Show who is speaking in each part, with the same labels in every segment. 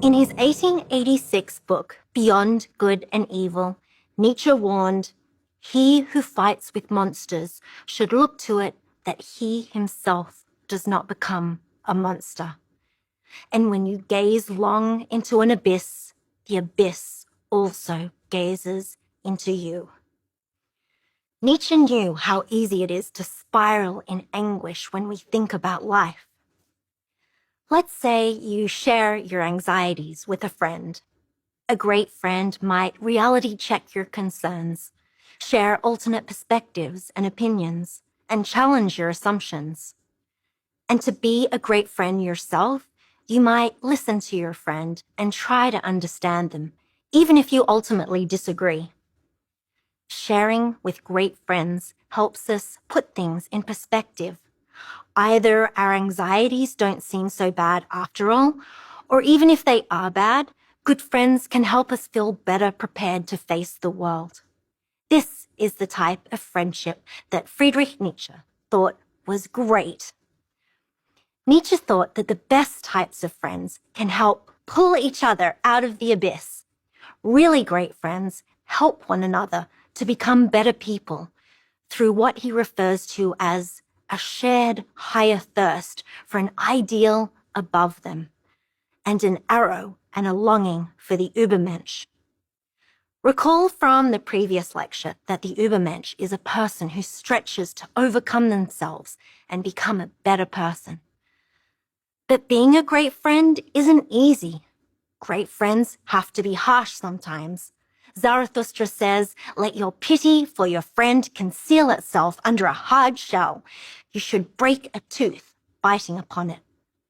Speaker 1: In his 1886 book, Beyond Good and Evil, Nietzsche warned, "He who fights with monsters should look to it that he himself does not become a monster. And when you gaze long into an abyss, the abyss also gazes into you." Nietzsche knew how easy it is to spiral in anguish when we think about life. Let's say you share your anxieties with a friend. A great friend might reality check your concerns, share alternate perspectives and opinions, and challenge your assumptions. And to be a great friend yourself, you might listen to your friend and try to understand them, even if you ultimately disagree. Sharing with great friends helps us put things in perspective. Either our anxieties don't seem so bad after all, or even if they are bad, good friends can help us feel better prepared to face the world. This is the type of friendship that Friedrich Nietzsche thought was great. Nietzsche thought that the best types of friends can help pull each other out of the abyss. Really great friends help one another to become better people through what he refers to as a shared higher thirst for an ideal above them, and an arrow and a longing for the Übermensch. Recall from the previous lecture that the Übermensch is a person who stretches to overcome themselves and become a better person. But being a great friend isn't easy. Great friends have to be harsh sometimes. Zarathustra says, "Let your pity for your friend conceal itself under a hard shell. You should break a tooth biting upon it.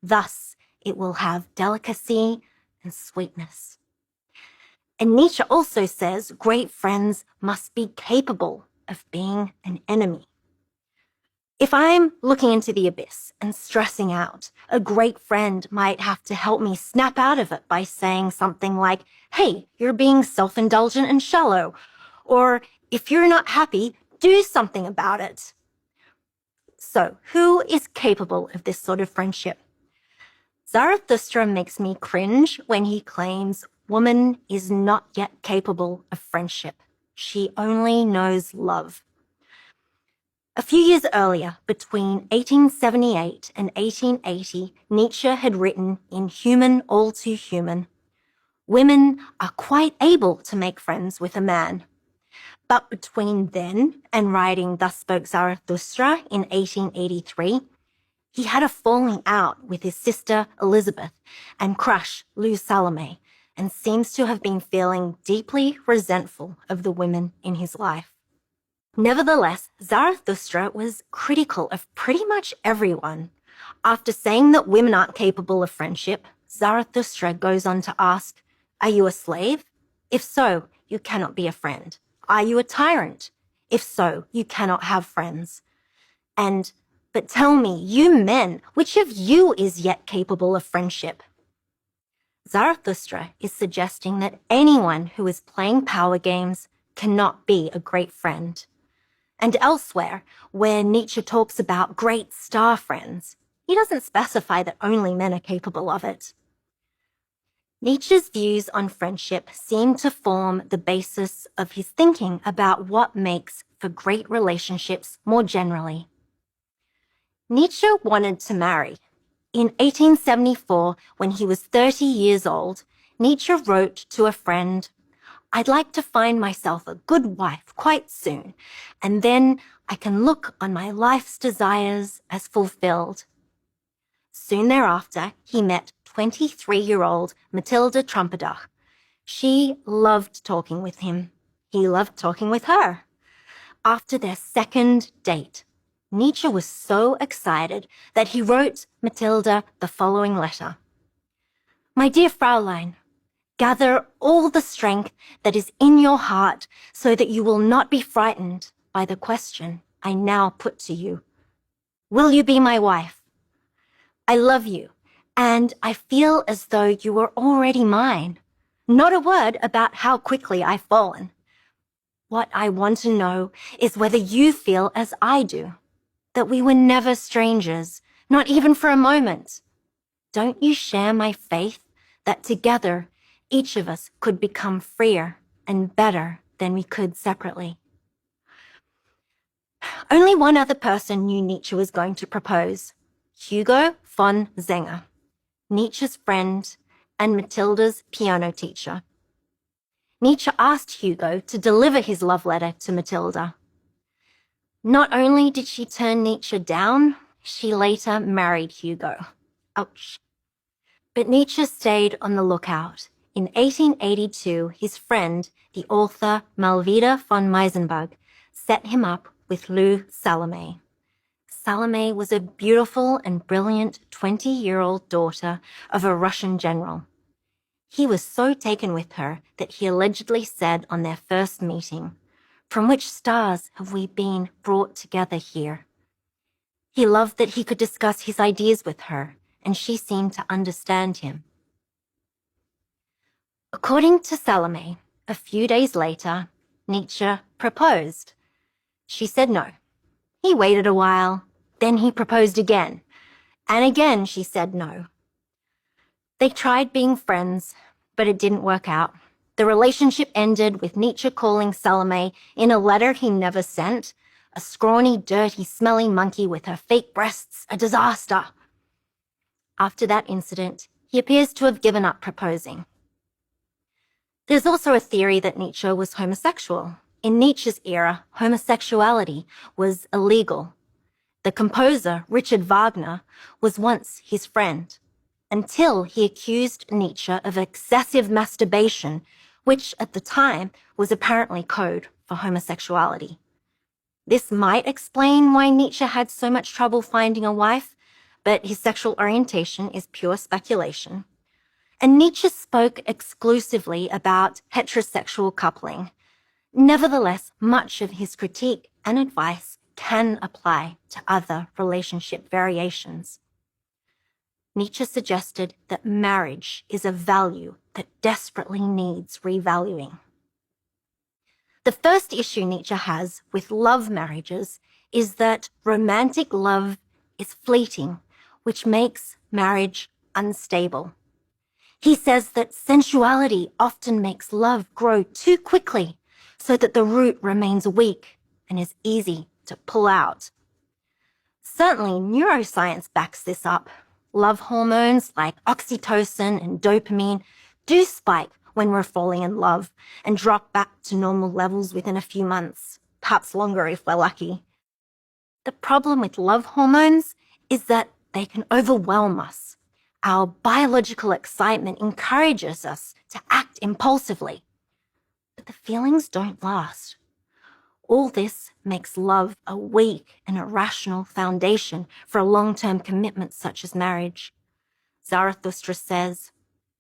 Speaker 1: Thus it will have delicacy and sweetness." And Nietzsche also says great friends must be capable of being an enemy. If I'm looking into the abyss and stressing out, a great friend might have to help me snap out of it by saying something like, "Hey, you're being self-indulgent and shallow," or "If you're not happy, do something about it." So, who is capable of this sort of friendship? Zarathustra makes me cringe when he claims woman is not yet capable of friendship. She only knows love. A few years earlier, between 1878 and 1880, Nietzsche had written in Human All Too Human, "Women are quite able to make friends with a man." But between then and writing Thus Spoke Zarathustra in 1883, he had a falling out with his sister Elizabeth and crush Lou Salome, and seems to have been feeling deeply resentful of the women in his life. Nevertheless, Zarathustra was critical of pretty much everyone. After saying that women aren't capable of friendship, Zarathustra goes on to ask, "Are you a slave? If so, you cannot be a friend. Are you a tyrant? If so, you cannot have friends. And, but tell me, you men, which of you is yet capable of friendship?" Zarathustra is suggesting that anyone who is playing power games cannot be a great friend. And elsewhere, where Nietzsche talks about great star friends, he doesn't specify that only men are capable of it. Nietzsche's views on friendship seem to form the basis of his thinking about what makes for great relationships more generally. Nietzsche wanted to marry. In 1874, when he was 30 years old, Nietzsche wrote to a friend, "I'd like to find myself a good wife quite soon, and then I can look on my life's desires as fulfilled." Soon thereafter, he met 23-year-old Matilda Trumpeldach. She loved talking with him. He loved talking with her. After their second date, Nietzsche was so excited that he wrote Matilda the following letter. "My dear Fraulein, gather all the strength that is in your heart so that you will not be frightened by the question I now put to you. Will you be my wife? I love you, and I feel as though you were already mine. Not a word about how quickly I've fallen. What I want to know is whether you feel as I do, that we were never strangers, not even for a moment. Don't you share my faith that together, each of us could become freer and better than we could separately. Only one other person knew Nietzsche was going to propose, Hugo von Zenger, Nietzsche's friend and Matilda's piano teacher. Nietzsche asked Hugo to deliver his love letter to Matilda. Not only did she turn Nietzsche down, she later married Hugo. Ouch. But Nietzsche stayed on the lookout. In 1882, his friend, the author Malvida von Meisenberg, set him up with Lou Salome. Salome was a beautiful and brilliant 20-year-old daughter of a Russian general. He was so taken with her that he allegedly said on their first meeting, "From which stars have we been brought together here?" He loved that he could discuss his ideas with her, and she seemed to understand him. According to Salome, a few days later, Nietzsche proposed. She said no. He waited a while, then he proposed again, and again she said no. They tried being friends, but it didn't work out. The relationship ended with Nietzsche calling Salome, in a letter he never sent, a scrawny, dirty, smelly monkey with her fake breasts, a disaster. After that incident, he appears to have given up proposing. There's also a theory that Nietzsche was homosexual. In Nietzsche's era, homosexuality was illegal. The composer, Richard Wagner, was once his friend, until he accused Nietzsche of excessive masturbation, which at the time was apparently code for homosexuality. This might explain why Nietzsche had so much trouble finding a wife, but his sexual orientation is pure speculation. And Nietzsche spoke exclusively about heterosexual coupling. Nevertheless, much of his critique and advice can apply to other relationship variations. Nietzsche suggested that marriage is a value that desperately needs revaluing. The first issue Nietzsche has with love marriages is that romantic love is fleeting, which makes marriage unstable. He says that sensuality often makes love grow too quickly so that the root remains weak and is easy to pull out. Certainly, neuroscience backs this up. Love hormones like oxytocin and dopamine do spike when we're falling in love and drop back to normal levels within a few months, perhaps longer if we're lucky. The problem with love hormones is that they can overwhelm us. Our biological excitement encourages us to act impulsively, but the feelings don't last. All this makes love a weak and irrational foundation for a long-term commitment such as marriage. Zarathustra says,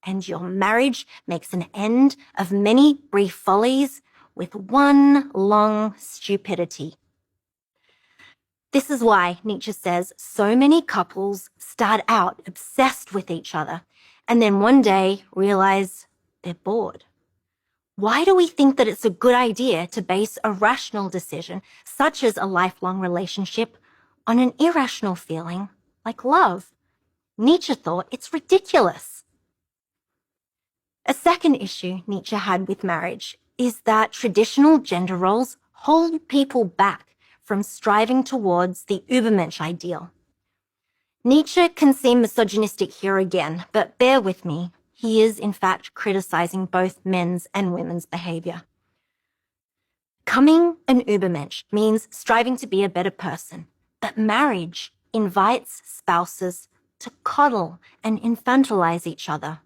Speaker 1: "And your marriage makes an end of many brief follies with one long stupidity." This is why Nietzsche says so many couples start out obsessed with each other and then one day realize they're bored. Why do we think that it's a good idea to base a rational decision, such as a lifelong relationship, on an irrational feeling like love? Nietzsche thought it's ridiculous. A second issue Nietzsche had with marriage is that traditional gender roles hold people back from striving towards the Übermensch ideal. Nietzsche can seem misogynistic here again, but bear with me. He is, in fact, criticizing both men's and women's behavior. Becoming an Übermensch means striving to be a better person, but marriage invites spouses to coddle and infantilize each other.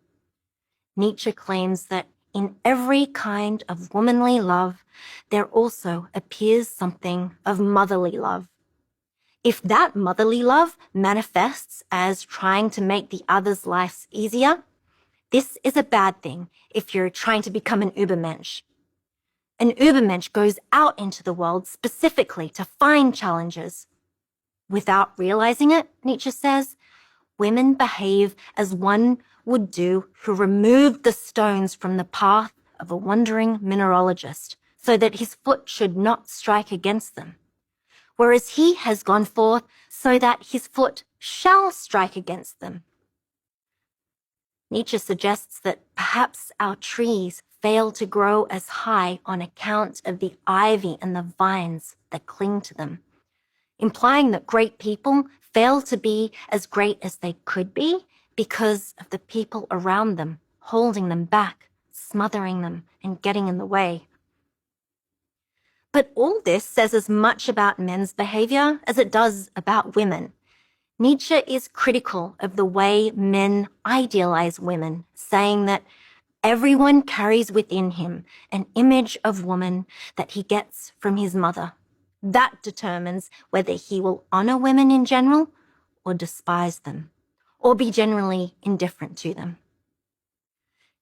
Speaker 1: Nietzsche claims that in every kind of womanly love, there also appears something of motherly love. If that motherly love manifests as trying to make the other's lives easier, this is a bad thing if you're trying to become an Übermensch. An Übermensch goes out into the world specifically to find challenges. Without realizing it, Nietzsche says, women behave as one would do who removed the stones from the path of a wandering mineralogist so that his foot should not strike against them, whereas he has gone forth so that his foot shall strike against them. Nietzsche suggests that perhaps our trees fail to grow as high on account of the ivy and the vines that cling to them, implying that great people fail to be as great as they could be because of the people around them, holding them back, smothering them, and getting in the way. But all this says as much about men's behavior as it does about women. Nietzsche is critical of the way men idealize women, saying that everyone carries within him an image of woman that he gets from his mother. That determines whether he will honor women in general or despise them, or be generally indifferent to them.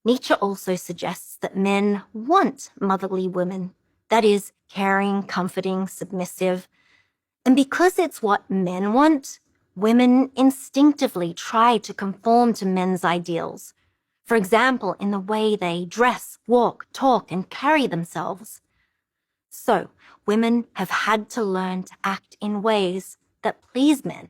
Speaker 1: Nietzsche also suggests that men want motherly women, that is, caring, comforting, submissive. And because it's what men want, women instinctively try to conform to men's ideals. For example, in the way they dress, walk, talk, and carry themselves. So, women have had to learn to act in ways that please men.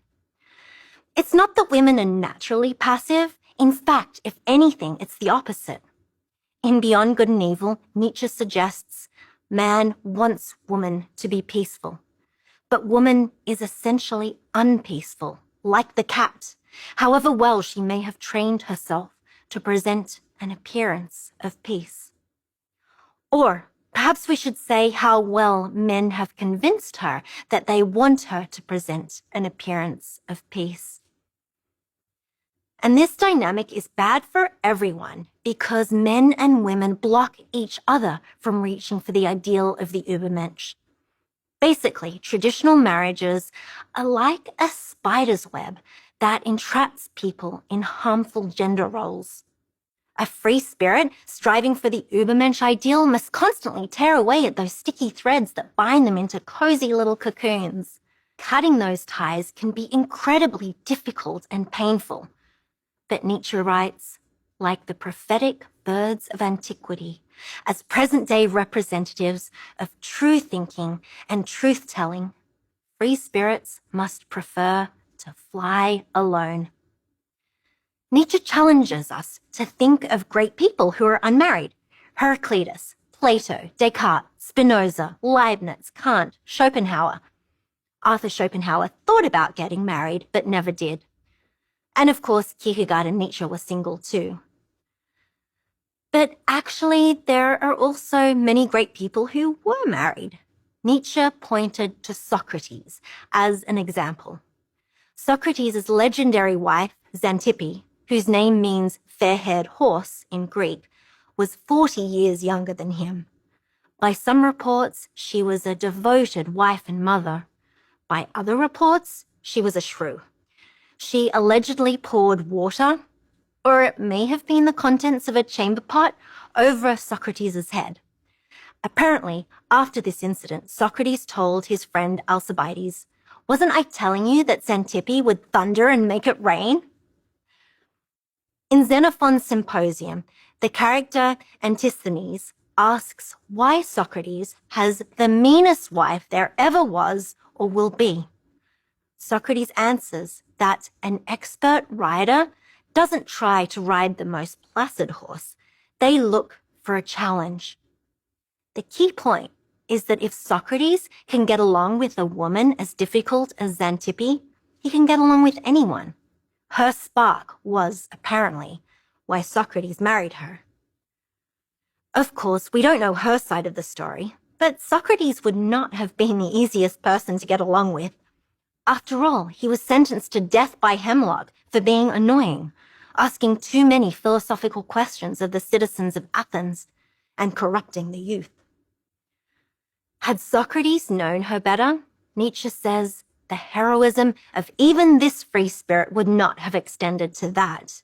Speaker 1: It's not that women are naturally passive. In fact, if anything, it's the opposite. In Beyond Good and Evil, Nietzsche suggests man wants woman to be peaceful. But woman is essentially unpeaceful, like the cat, however well she may have trained herself to present an appearance of peace. Or perhaps we should say how well men have convinced her that they want her to present an appearance of peace. And this dynamic is bad for everyone because men and women block each other from reaching for the ideal of the Übermensch. Basically, traditional marriages are like a spider's web that entraps people in harmful gender roles. A free spirit striving for the Übermensch ideal must constantly tear away at those sticky threads that bind them into cozy little cocoons. Cutting those ties can be incredibly difficult and painful. But Nietzsche writes, like the prophetic birds of antiquity, as present-day representatives of true thinking and truth-telling, free spirits must prefer to fly alone. Nietzsche challenges us to think of great people who are unmarried. Heraclitus, Plato, Descartes, Spinoza, Leibniz, Kant, Schopenhauer. Arthur Schopenhauer thought about getting married, but never did. And of course, Kierkegaard and Nietzsche were single too. But actually, there are also many great people who were married. Nietzsche pointed to Socrates as an example. Socrates' legendary wife, Xanthippe, whose name means fair-haired horse in Greek, was 40 years younger than him. By some reports, she was a devoted wife and mother. By other reports, she was a shrew. She allegedly poured water, or it may have been the contents of a chamber pot, over Socrates' head. Apparently, after this incident, Socrates told his friend Alcibiades, "Wasn't I telling you that Xanthippe would thunder and make it rain?" In Xenophon's Symposium, the character Antisthenes asks why Socrates has the meanest wife there ever was or will be. Socrates answers that an expert rider doesn't try to ride the most placid horse. They look for a challenge. The key point is that if Socrates can get along with a woman as difficult as Xanthippe, he can get along with anyone. Her spark was, apparently, why Socrates married her. Of course, we don't know her side of the story, but Socrates would not have been the easiest person to get along with. After all, he was sentenced to death by hemlock for being annoying, asking too many philosophical questions of the citizens of Athens, and corrupting the youth. Had Socrates known her better, Nietzsche says the heroism of even this free spirit would not have extended to that.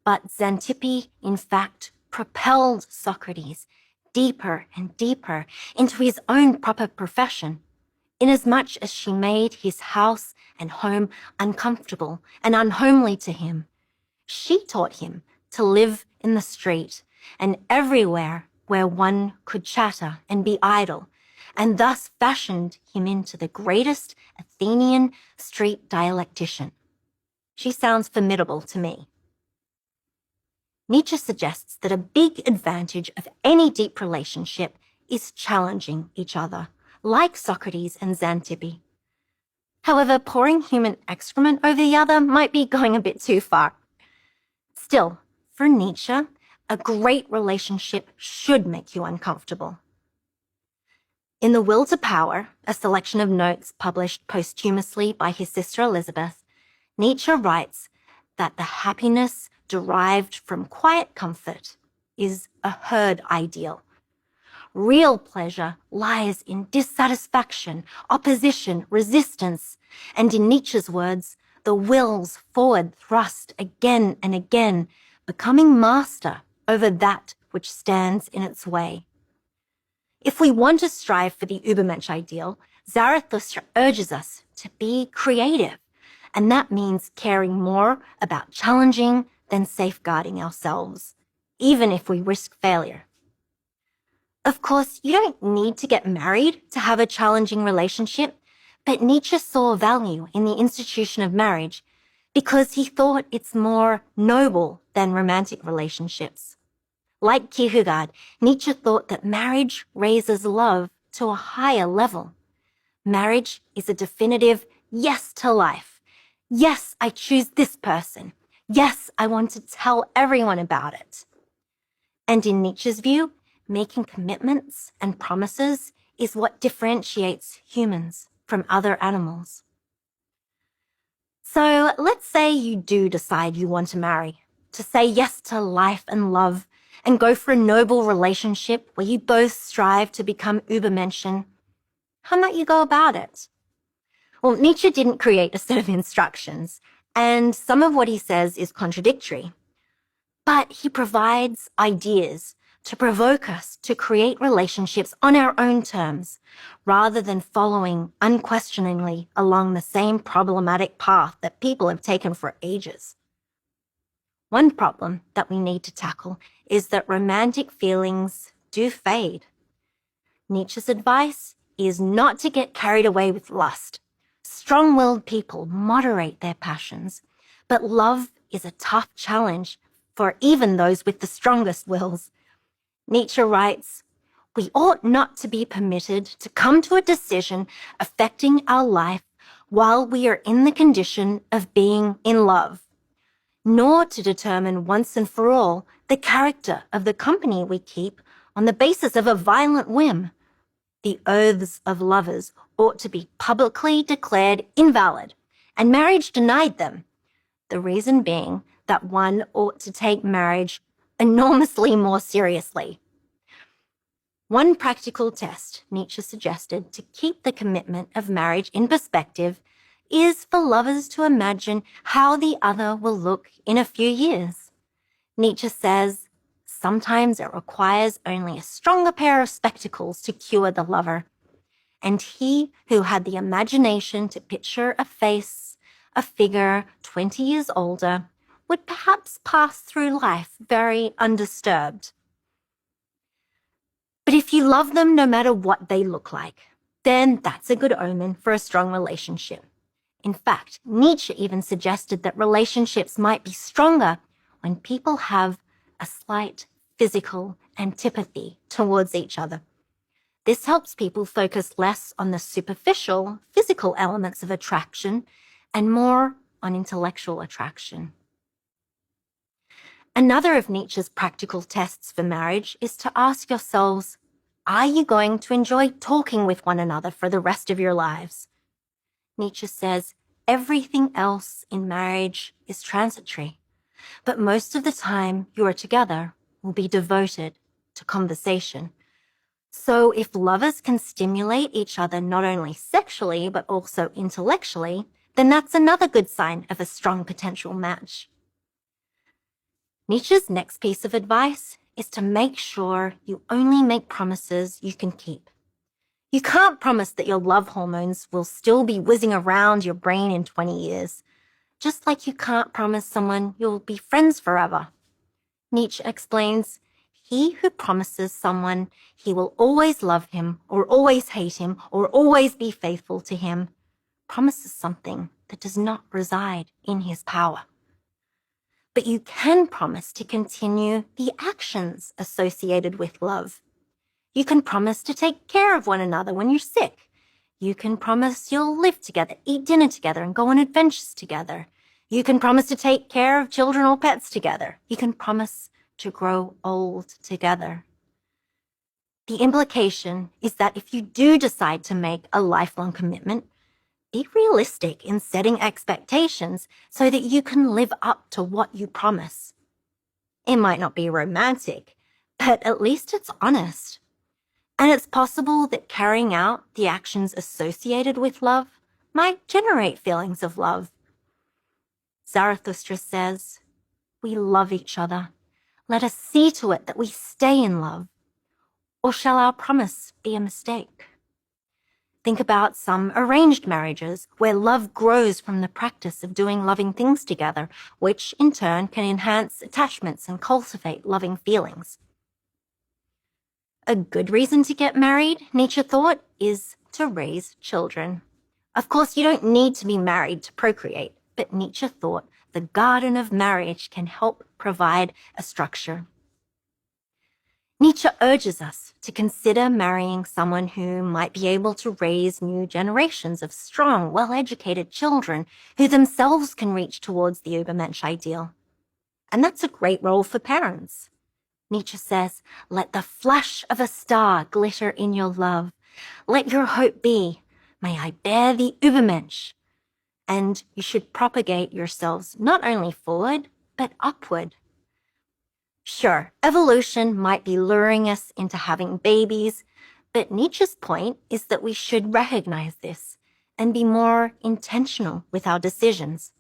Speaker 1: But Xanthippe, in fact, propelled Socrates deeper and deeper into his own proper profession, inasmuch as she made his house and home uncomfortable and unhomely to him. She taught him to live in the street and everywhere where one could chatter and be idle, and thus fashioned him into the greatest Athenian street dialectician. She sounds formidable to me. Nietzsche suggests that a big advantage of any deep relationship is challenging each other, like Socrates and Xantippe. However, pouring human excrement over the other might be going a bit too far. Still, for Nietzsche, a great relationship should make you uncomfortable. In The Will to Power, a selection of notes published posthumously by his sister Elizabeth, Nietzsche writes that the happiness derived from quiet comfort is a herd ideal. Real pleasure lies in dissatisfaction, opposition, resistance, and in Nietzsche's words, the will's forward thrust again and again, becoming master over that which stands in its way. If we want to strive for the Übermensch ideal, Zarathustra urges us to be creative, and that means caring more about challenging than safeguarding ourselves, even if we risk failure. Of course, you don't need to get married to have a challenging relationship, but Nietzsche saw value in the institution of marriage because he thought it's more noble than romantic relationships. Like Kierkegaard, Nietzsche thought that marriage raises love to a higher level. Marriage is a definitive yes to life. Yes, I choose this person. Yes, I want to tell everyone about it. And in Nietzsche's view, making commitments and promises is what differentiates humans from other animals. So let's say you do decide you want to marry, to say yes to life and love, and go for a noble relationship where you both strive to become Übermenschen. How might you go about it? Well, Nietzsche didn't create a set of instructions, and some of what he says is contradictory. But he provides ideas to provoke us to create relationships on our own terms, rather than following unquestioningly along the same problematic path that people have taken for ages. One problem that we need to tackle is that romantic feelings do fade. Nietzsche's advice is not to get carried away with lust. Strong-willed people moderate their passions, but love is a tough challenge for even those with the strongest wills. Nietzsche writes, "We ought not to be permitted to come to a decision affecting our life while we are in the condition of being in love, nor to determine once and for all the character of the company we keep on the basis of a violent whim. The oaths of lovers ought to be publicly declared invalid, and marriage denied them, the reason being that one ought to take marriage enormously more seriously." One practical test Nietzsche suggested to keep the commitment of marriage in perspective is for lovers to imagine how the other will look in a few years. Nietzsche says, sometimes it requires only a stronger pair of spectacles to cure the lover. And he who had the imagination to picture a face, a figure 20 years older, would perhaps pass through life very undisturbed. But if you love them no matter what they look like, then that's a good omen for a strong relationship. In fact, Nietzsche even suggested that relationships might be stronger when people have a slight physical antipathy towards each other. This helps people focus less on the superficial, physical elements of attraction and more on intellectual attraction. Another of Nietzsche's practical tests for marriage is to ask yourselves, are you going to enjoy talking with one another for the rest of your lives? Nietzsche says everything else in marriage is transitory, but most of the time you are together will be devoted to conversation. So if lovers can stimulate each other not only sexually but also intellectually, then that's another good sign of a strong potential match. Nietzsche's next piece of advice is to make sure you only make promises you can keep. You can't promise that your love hormones will still be whizzing around your brain in 20 years, just like you can't promise someone you'll be friends forever. Nietzsche explains, he who promises someone he will always love him or always hate him or always be faithful to him promises something that does not reside in his power. but you can promise to continue the actions associated with love. You can promise to take care of one another when you're sick. You can promise you'll live together, eat dinner together, and go on adventures together. You can promise to take care of children or pets together. You can promise to grow old together. The implication is that if you do decide to make a lifelong commitment, be realistic in setting expectations so that you can live up to what you promise. It might not be romantic, but at least it's honest. And it's possible that carrying out the actions associated with love might generate feelings of love. Zarathustra says, "We love each other. Let us see to it that we stay in love. Or shall our promise be a mistake?" Think about some arranged marriages where love grows from the practice of doing loving things together, which in turn can enhance attachments and cultivate loving feelings. A good reason to get married, Nietzsche thought, is to raise children. Of course, you don't need to be married to procreate, but Nietzsche thought the garden of marriage can help provide a structure. Nietzsche urges us to consider marrying someone who might be able to raise new generations of strong, well-educated children who themselves can reach towards the Übermensch ideal. And that's a great role for parents. Nietzsche says, "Let the flash of a star glitter in your love. Let your hope be, may I bear the Übermensch." And you should propagate yourselves not only forward, but upward. Sure, evolution might be luring us into having babies, but Nietzsche's point is that we should recognize this and be more intentional with our decisions.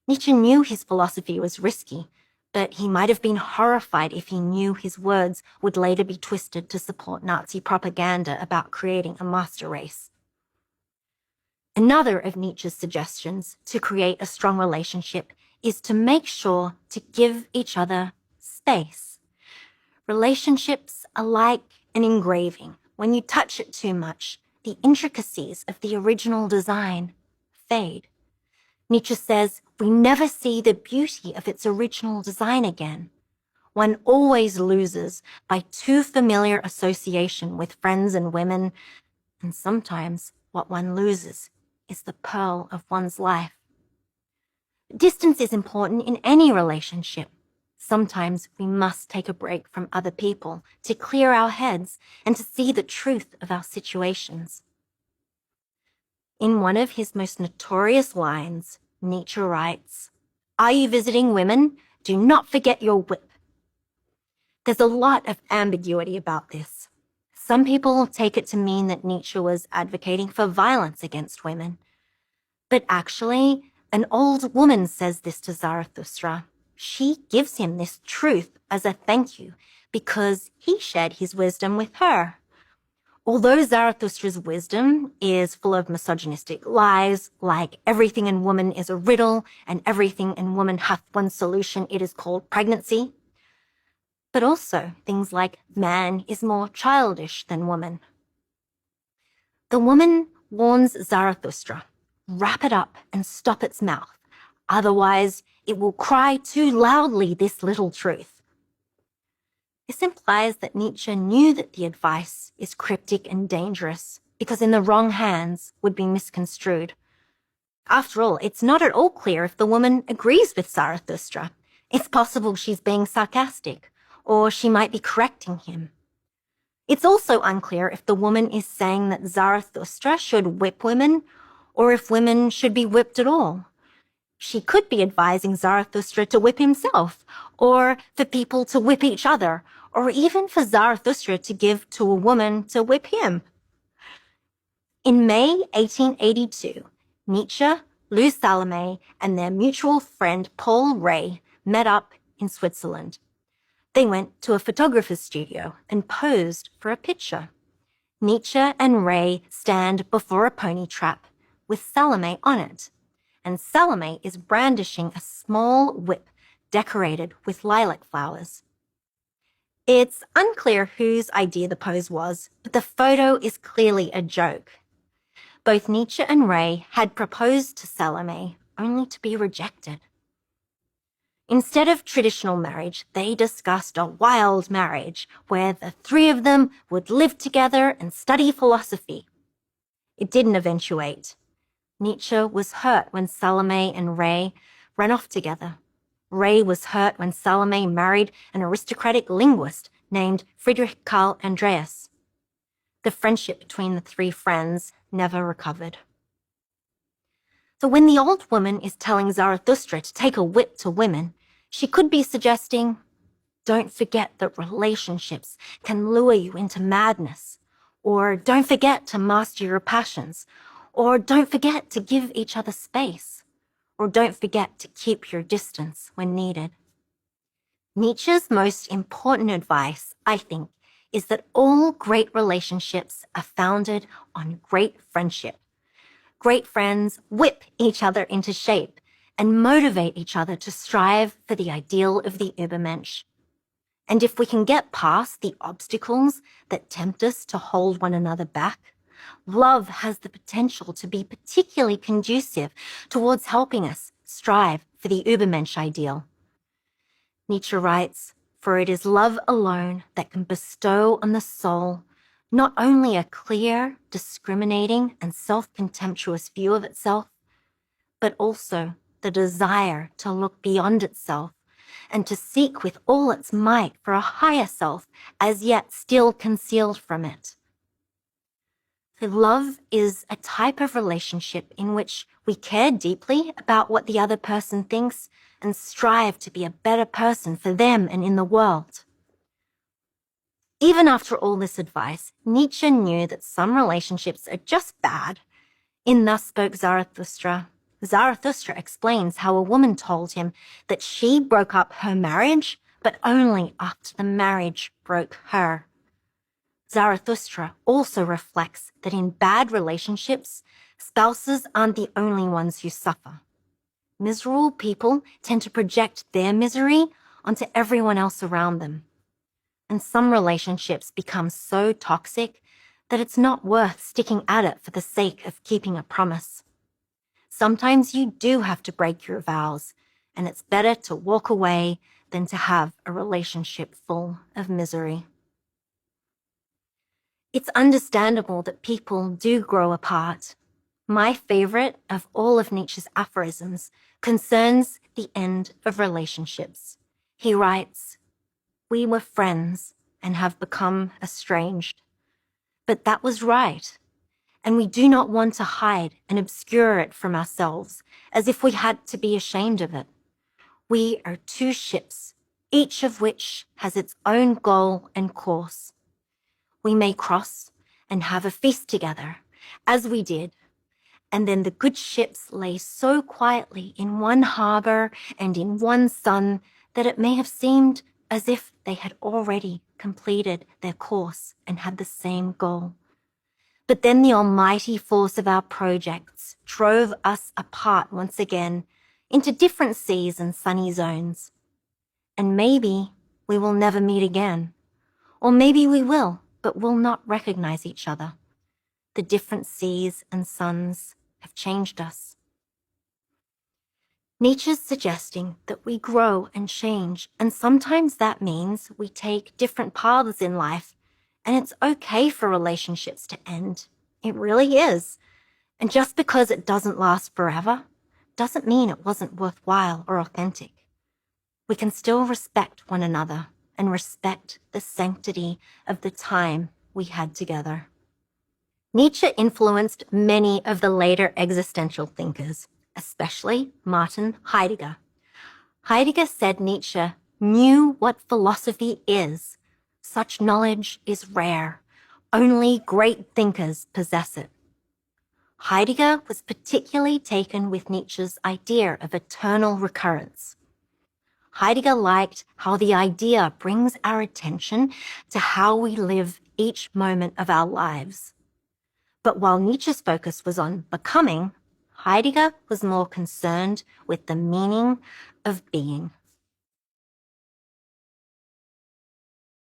Speaker 1: Nietzsche knew his philosophy was risky, but he might have been horrified if he knew his words would later be twisted to support Nazi propaganda about creating a master race. Another of Nietzsche's suggestions to create a strong relationship is to make sure to give each other space. Relationships are like an engraving. When you touch it too much, the intricacies of the original design fade. Nietzsche says we never see the beauty of its original design again. One always loses by too familiar association with friends and women, and sometimes what one loses is the pearl of one's life. Distance is important in any relationship. Sometimes we must take a break from other people to clear our heads and to see the truth of our situations. In one of his most notorious lines, Nietzsche writes, "Are you visiting women? Do not forget your whip." There's a lot of ambiguity about this. Some people take it to mean that Nietzsche was advocating for violence against women. But actually, an old woman says this to Zarathustra. She gives him this truth as a thank you because he shared his wisdom with her. Although Zarathustra's wisdom is full of misogynistic lies, like everything in woman is a riddle and everything in woman hath one solution, it is called pregnancy, but also things like man is more childish than woman. The woman warns Zarathustra, "Wrap it up and stop its mouth. Otherwise, it will cry too loudly this little truth." This implies that Nietzsche knew that the advice is cryptic and dangerous because in the wrong hands would be misconstrued. After all, it's not at all clear if the woman agrees with Zarathustra. It's possible she's being sarcastic, or she might be correcting him. It's also unclear if the woman is saying that Zarathustra should whip women, or if women should be whipped at all. She could be advising Zarathustra to whip himself, or for people to whip each other, or even for Zarathustra to give to a woman to whip him. In May 1882, Nietzsche, Lou Salome, and their mutual friend Paul Ray met up in Switzerland. They went to a photographer's studio and posed for a picture. Nietzsche and Ray stand before a pony trap with Salome on it, and Salome is brandishing a small whip decorated with lilac flowers. It's unclear whose idea the pose was, but the photo is clearly a joke. Both Nietzsche and Ray had proposed to Salome only to be rejected. Instead of traditional marriage, they discussed a wild marriage where the three of them would live together and study philosophy. It didn't eventuate. Nietzsche was hurt when Salome and Ray ran off together. Ray was hurt when Salome married an aristocratic linguist named Friedrich Karl Andreas. The friendship between the three friends never recovered. So when the old woman is telling Zarathustra to take a whip to women, she could be suggesting, don't forget that relationships can lure you into madness, or don't forget to master your passions, or don't forget to give each other space, or don't forget to keep your distance when needed. Nietzsche's most important advice, I think, is that all great relationships are founded on great friendship. Great friends whip each other into shape and motivate each other to strive for the ideal of the Übermensch. And if we can get past the obstacles that tempt us to hold one another back, love has the potential to be particularly conducive towards helping us strive for the Übermensch ideal. Nietzsche writes, "For it is love alone that can bestow on the soul not only a clear, discriminating, and self-contemptuous view of itself, but also the desire to look beyond itself and to seek with all its might for a higher self as yet still concealed from it." So love is a type of relationship in which we care deeply about what the other person thinks and strive to be a better person for them and in the world. Even after all this advice, Nietzsche knew that some relationships are just bad. In Thus Spoke Zarathustra, Zarathustra explains how a woman told him that she broke up her marriage, but only after the marriage broke her. Zarathustra also reflects that in bad relationships, spouses aren't the only ones who suffer. Miserable people tend to project their misery onto everyone else around them. And some relationships become so toxic that it's not worth sticking at it for the sake of keeping a promise. Sometimes you do have to break your vows, and it's better to walk away than to have a relationship full of misery. It's understandable that people do grow apart. My favorite of all of Nietzsche's aphorisms concerns the end of relationships. He writes, "We were friends and have become estranged. But that was right, and we do not want to hide and obscure it from ourselves as if we had to be ashamed of it. We are two ships, each of which has its own goal and course. We may cross and have a feast together, as we did, and then the good ships lay so quietly in one harbor and in one sun that it may have seemed as if they had already completed their course and had the same goal. But then the almighty force of our projects drove us apart once again into different seas and sunny zones. And maybe we will never meet again, or maybe we will, but will not recognize each other. The different seas and suns have changed us." Nietzsche's suggesting that we grow and change, and sometimes that means we take different paths in life, and it's okay for relationships to end. It really is. And just because it doesn't last forever, doesn't mean it wasn't worthwhile or authentic. We can still respect one another and respect the sanctity of the time we had together. Nietzsche influenced many of the later existential thinkers, especially Martin Heidegger. Heidegger said Nietzsche knew what philosophy is. Such knowledge is rare. Only great thinkers possess it. Heidegger was particularly taken with Nietzsche's idea of eternal recurrence. Heidegger liked how the idea brings our attention to how we live each moment of our lives. But while Nietzsche's focus was on becoming, Heidegger was more concerned with the meaning of being.